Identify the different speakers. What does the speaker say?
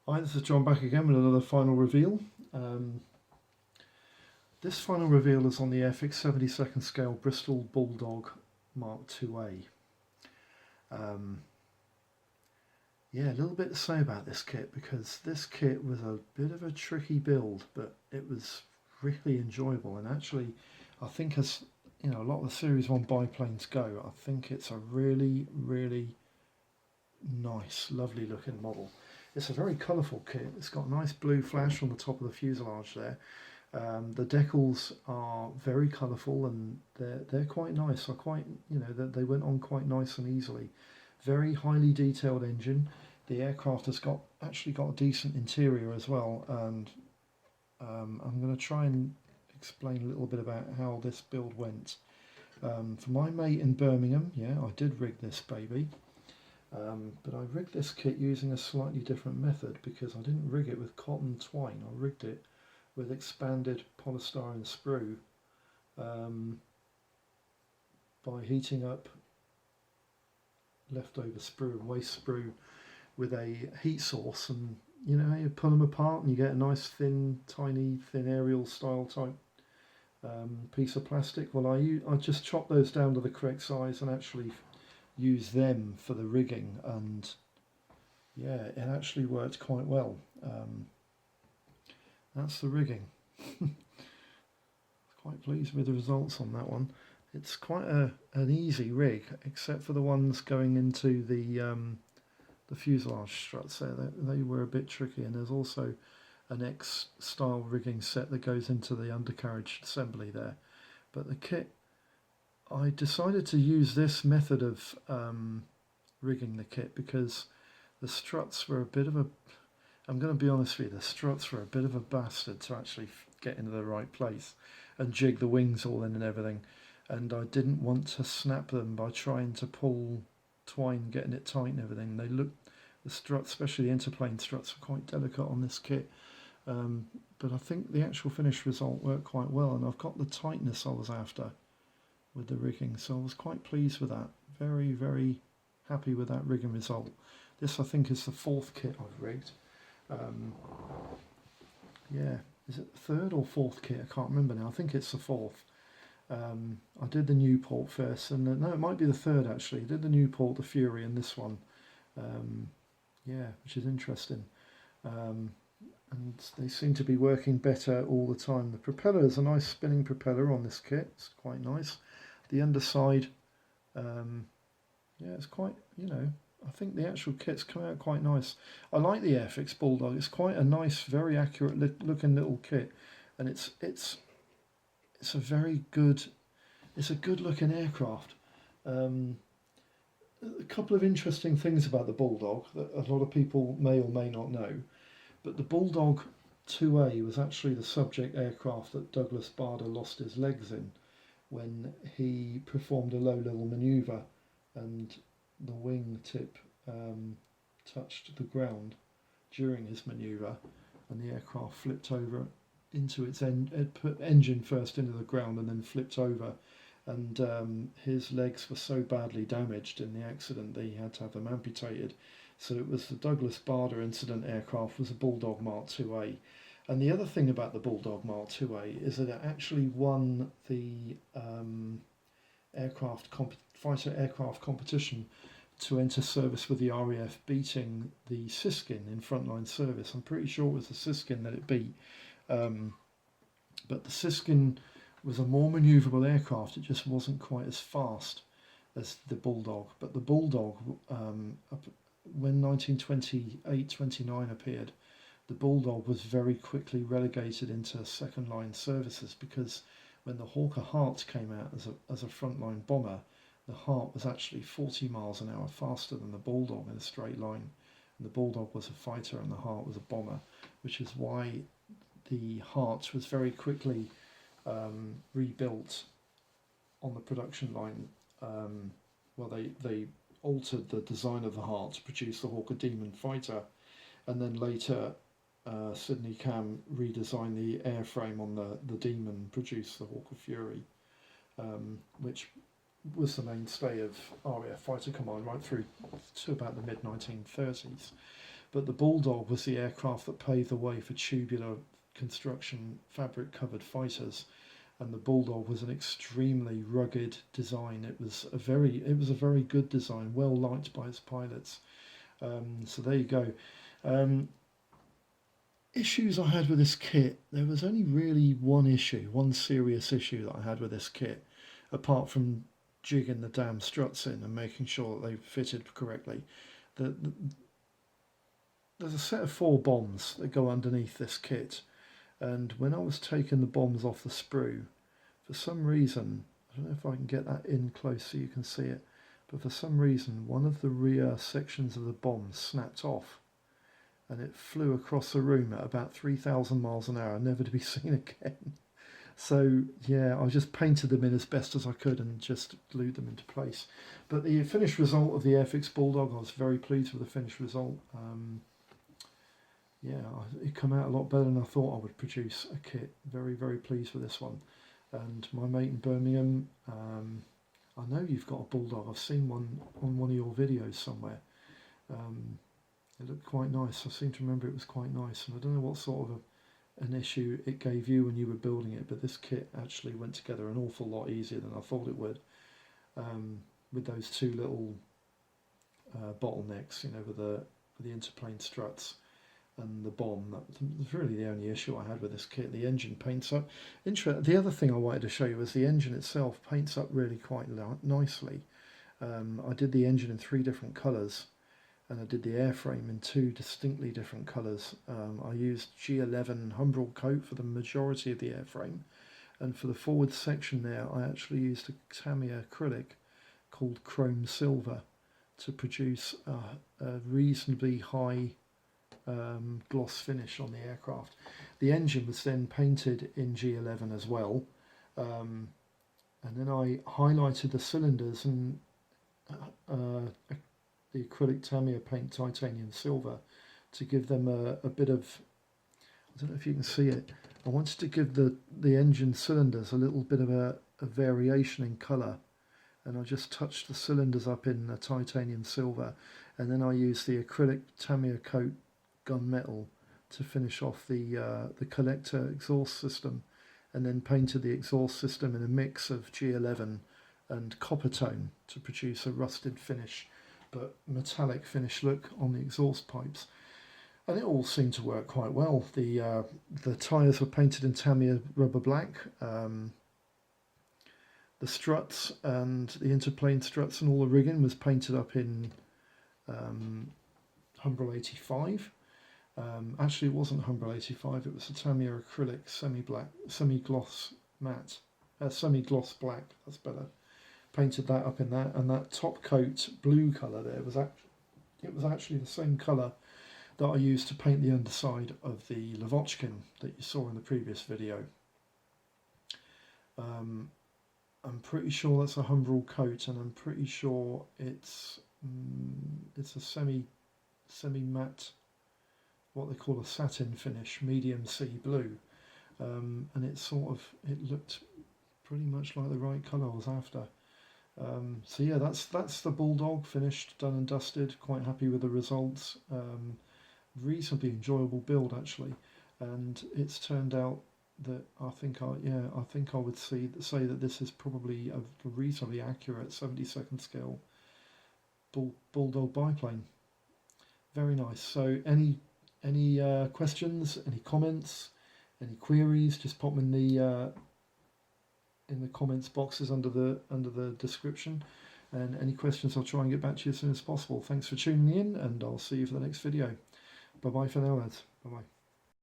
Speaker 1: Hi, this is John back again with another final reveal. This final reveal is on the Airfix 72nd scale Bristol Bulldog Mk-IIa. Yeah, a little bit to say about this kit because this kit was a bit of a tricky build, but it was really enjoyable. And actually, I think as you know, a lot of the Series 1 biplanes go, I think it's a really, really nice, lovely looking model. It's a very colourful kit. It's got a nice blue flash on the top of the fuselage there. The decals are very colourful and they're quite nice. I quite they went on quite nice and easily. Very highly detailed engine. The aircraft has actually got a decent interior as well, and I'm going to try and explain a little bit about how this build went. For my mate in Birmingham, yeah, I did rig this baby. But I rigged this kit using a slightly different method because I didn't rig it with cotton twine. I rigged it with expanded polystyrene sprue by heating up leftover sprue and waste sprue with a heat source, and you pull them apart and you get a nice thin aerial style type piece of plastic. Well, I just chopped those down to the correct size and actually use them for the rigging, and yeah, it actually worked quite well. That's the rigging. Quite pleased with the results on that one. It's quite an easy rig, except for the ones going into the fuselage struts there. They were a bit tricky, and there's also an X style rigging set that goes into the undercarriage assembly there. But the kit, I decided to use this method of rigging the kit because the struts were a bit of a, I'm going to be honest with you, the struts were a bit of a bastard to actually get into the right place and jig the wings all in and everything. And I didn't want to snap them by trying to pull twine, getting it tight and everything. The struts, especially the interplane struts, were quite delicate on this kit. But I think the actual finished result worked quite well, and I've got the tightness I was after with the rigging, so I was quite pleased with that. Very, very happy with that rigging result. This, I think, is the fourth kit I've rigged. Yeah, is it the third or fourth kit? I can't remember now. I think it's the fourth. I did the Newport first, and no, it might be the third actually. I did the Newport, the Fury, and this one. Yeah, which is interesting. And they seem to be working better all the time. The propeller is a nice spinning propeller on this kit. It's quite nice. The underside, yeah, it's quite, I think the actual kit's come out quite nice. I like the Airfix Bulldog. It's quite a nice, very accurate looking little kit, and it's a very good, it's a good looking aircraft. A couple of interesting things about the Bulldog that a lot of people may or may not know, but the Bulldog 2A was actually the subject aircraft that Douglas Bader lost his legs in when he performed a low-level manoeuvre and the wing tip touched the ground during his manoeuvre, and the aircraft flipped over into its it put engine first into the ground and then flipped over, and his legs were so badly damaged in the accident that he had to have them amputated. So it was the Douglas Bader incident aircraft was a Bulldog Mk-IIa. And the other thing about the Bulldog Mk-IIa is that it actually won the fighter aircraft competition to enter service with the RAF, beating the Siskin in frontline service. I'm pretty sure it was the Siskin that it beat. But the Siskin was a more manoeuvrable aircraft. It just wasn't quite as fast as the Bulldog. But the Bulldog, when 1928-29 appeared, the Bulldog was very quickly relegated into second line services, because when the Hawker Hart came out as a frontline bomber, the Hart was actually 40 miles an hour faster than the Bulldog in a straight line. And the Bulldog was a fighter and the Hart was a bomber, which is why the Hart was very quickly rebuilt on the production line. Well, they altered the design of the Hart to produce the Hawker Demon fighter, and then later Sidney Cam redesigned the airframe on the Demon, produced the Hawker Fury, which was the mainstay of RAF Fighter Command right through to about the mid-1930s. but the Bulldog was the aircraft that paved the way for tubular construction fabric covered fighters, and the Bulldog was an extremely rugged design. It was a very good design, well liked by its pilots. So there you go. Issues I had with this kit, there was only really one serious issue that I had with this kit, apart from jigging the damn struts in and making sure that they fitted correctly. There's a set of 4 bombs that go underneath this kit, and when I was taking the bombs off the sprue, for some reason, I don't know if I can get that in close so you can see it, but for some reason one of the rear sections of the bomb snapped off, and it flew across the room at about 3,000 miles an hour, never to be seen again. So yeah, I just painted them in as best as I could and just glued them into place. But the finished result of the Airfix Bulldog, I was very pleased with the finished result. Yeah, it came out a lot better than I thought I would produce a kit. Very, very pleased with this one. And my mate in Birmingham, I know you've got a Bulldog. I've seen one on one of your videos somewhere. It looked quite nice. I seem to remember it was quite nice. And I don't know what sort of an issue it gave you when you were building it, but this kit actually went together an awful lot easier than I thought it would. With those 2 little bottlenecks, you know, with the interplane struts and the bomb. That was really the only issue I had with this kit. The engine paints up. The other thing I wanted to show you was the engine itself paints up really quite nicely. I did the engine in 3 different colours, and I did the airframe in 2 distinctly different colours. I used G11 Humbrol coat for the majority of the airframe, and for the forward section there I actually used a Tamiya acrylic called Chrome Silver to produce a reasonably high gloss finish on the aircraft. The engine was then painted in G11 as well, and then I highlighted the cylinders and the acrylic Tamiya paint titanium silver to give them a bit of, I don't know if you can see it, I wanted to give the engine cylinders a little bit of a variation in colour, and I just touched the cylinders up in the titanium silver, and then I used the acrylic Tamiya coat gunmetal to finish off the collector exhaust system, and then painted the exhaust system in a mix of G11 and copper tone to produce a rusted finish but metallic finish look on the exhaust pipes, and it all seemed to work quite well. The tyres were painted in Tamiya rubber black. The struts and the interplane struts and all the rigging was painted up in Humbrol 85. Actually, it wasn't Humbrol 85, it was a Tamiya acrylic semi-gloss matte, semi-gloss black, that's better. Painted that up in that, and that top coat blue colour there was actually the same colour that I used to paint the underside of the Lavochkin that you saw in the previous video. I'm pretty sure that's a Humbrol coat, and I'm pretty sure it's a semi-matte, what they call a satin finish, medium sea blue, and it looked pretty much like the right colour I was after. So yeah, that's the Bulldog finished, done and dusted. Quite happy with the results. Reasonably enjoyable build actually, and it's turned out that I think I would say that this is probably a reasonably accurate 72nd scale Bulldog biplane. Very nice. So any questions, any comments, any queries, just pop them in the comments boxes under the description, and any questions I'll try and get back to you as soon as possible. Thanks for tuning in, and I'll see you for the next video. Bye bye for now, lads. Bye bye.